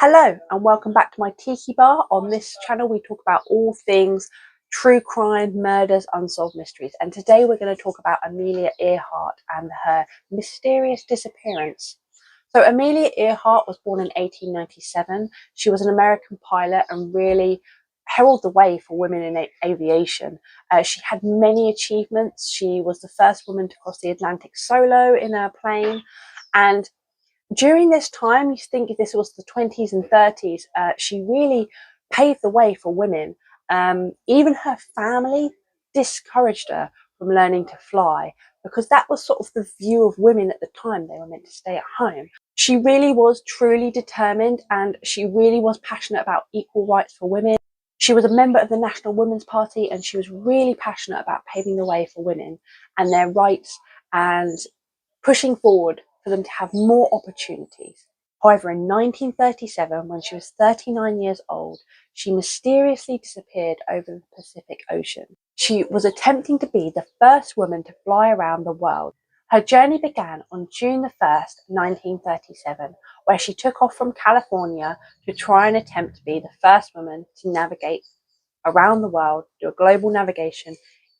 Hello and welcome back to my Tiki Bar. On this channel we talk about all things true crime, murders, unsolved mysteries, and today we're going to talk about Amelia Earhart and her mysterious disappearance. So Amelia Earhart was born in 1897. She was an American pilot and really heralded the way for women in aviation. She had many achievements. She was the first woman to cross the Atlantic solo in a plane, and during this time, you think this was the 20s and 30s, she really paved the way for women. Even her family discouraged her from learning to fly because that was sort of the view of women at the time. They were meant to stay at home. She really was truly determined, and she really was passionate about equal rights for women. She was a member of the National Women's Party, and she was really passionate about paving the way for women and their rights and pushing forward for them to have more opportunities. However, in 1937, when she was 39 years old, she mysteriously disappeared over the Pacific Ocean. She was attempting to be the first woman to fly around the world. Her journey began on June the 1st, 1937, where she took off from California to try and attempt to be the first woman to navigate around the world, do a global navigation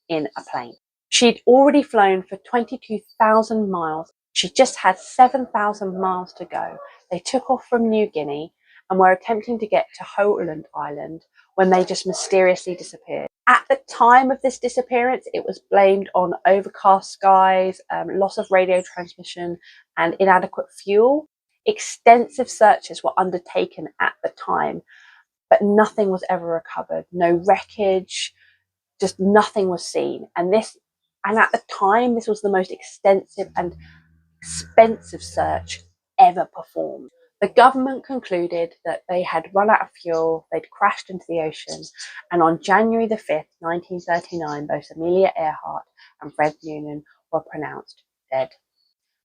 in a plane. She'd already flown for 22,000 miles. She just had 7,000 miles to go. They took off from New Guinea and were attempting to get to Holland Island when they just mysteriously disappeared. At the time of this disappearance, it was blamed on overcast skies, loss of radio transmission, and inadequate fuel. Extensive searches were undertaken at the time, but nothing was ever recovered. No wreckage, just nothing was seen. And at the time, this was the most extensive and expensive search ever performed. The government concluded that they had run out of fuel, they'd crashed into the ocean, and on January the 5th, 1939, both Amelia Earhart and Fred Noonan were pronounced dead.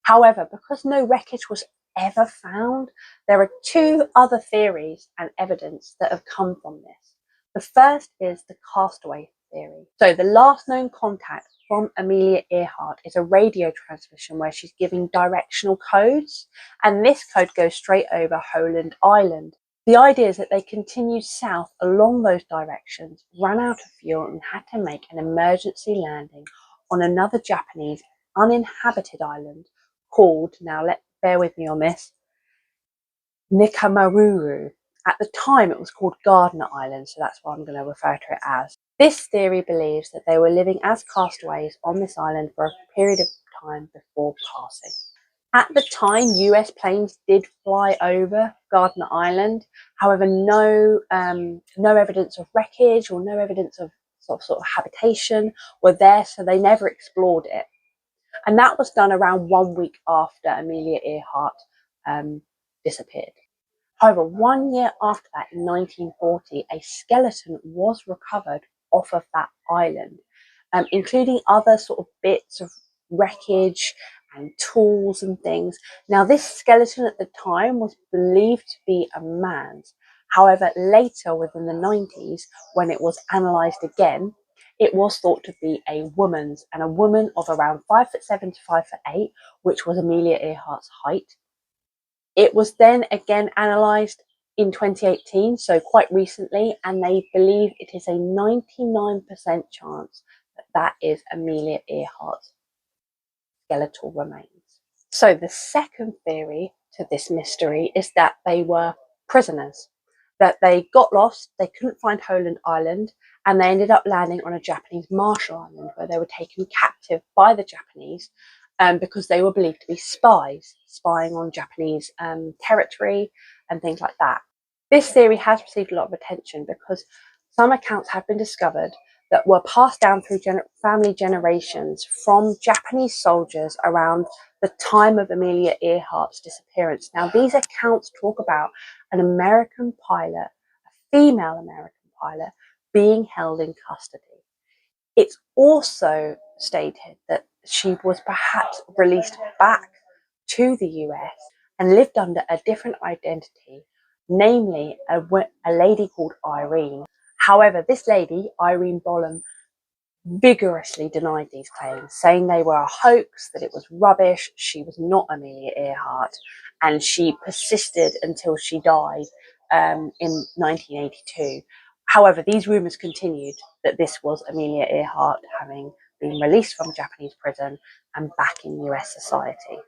However, because no wreckage was ever found, there are two other theories and evidence that have come from this. The first is the castaway theory. So the last known contact from Amelia Earhart is a radio transmission where she's giving directional codes, and this code goes straight over Holland Island. The idea is that they continued south along those directions, ran out of fuel, and had to make an emergency landing on another Japanese uninhabited island called, bear with me on this, Nikamaruru. At the time it was called Gardner Island, so that's what I'm going to refer to it as. This theory believes that they were living as castaways on this island for a period of time before passing. At the time, US planes did fly over Gardner Island. However, no evidence of wreckage or no evidence of sort of habitation were there, so they never explored it. And that was done around 1 week after Amelia Earhart disappeared. However, 1 year after that, in 1940, a skeleton was recovered off of that island, including other sort of bits of wreckage and tools and things. Now, this skeleton at the time was believed to be a man's. However, later, within the 90s, when it was analysed again, it was thought to be a woman's, and a woman of around 5'7" to 5'8", which was Amelia Earhart's height. It was then again analysed in 2018, so quite recently, and they believe it is a 99% chance that that is Amelia Earhart's skeletal remains. So the second theory to this mystery is that they were prisoners, that they got lost, they couldn't find Holland Island, and they ended up landing on a Japanese Marshall Island where they were taken captive by the Japanese because they were believed to be spies, spying on Japanese territory and things like that. This theory has received a lot of attention because some accounts have been discovered that were passed down through family generations from Japanese soldiers around the time of Amelia Earhart's disappearance. Now, these accounts talk about an American pilot, a female American pilot, being held in custody. It's also stated that she was perhaps released back to the US and lived under a different identity, namely a lady called Irene. However, this lady, Irene Bolam, vigorously denied these claims, saying they were a hoax, that it was rubbish, she was not Amelia Earhart, and she persisted until she died in 1982. However, these rumours continued that this was Amelia Earhart having been released from Japanese prison and back in US society.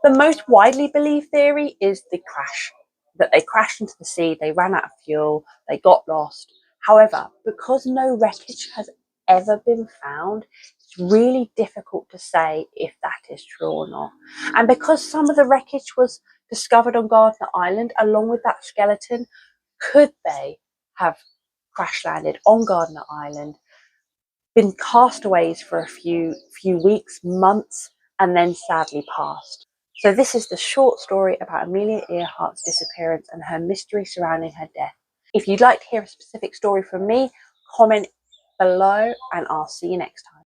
The most widely believed theory is the crash, that they crashed into the sea, they ran out of fuel, they got lost. However, because no wreckage has ever been found, it's really difficult to say if that is true or not. And because some of the wreckage was discovered on Gardner Island along with that skeleton, could they have crash landed on Gardner Island, been castaways for a few weeks, months, and then sadly passed? So this is the short story about Amelia Earhart's disappearance and her mystery surrounding her death. If you'd like to hear a specific story from me, comment below and I'll see you next time.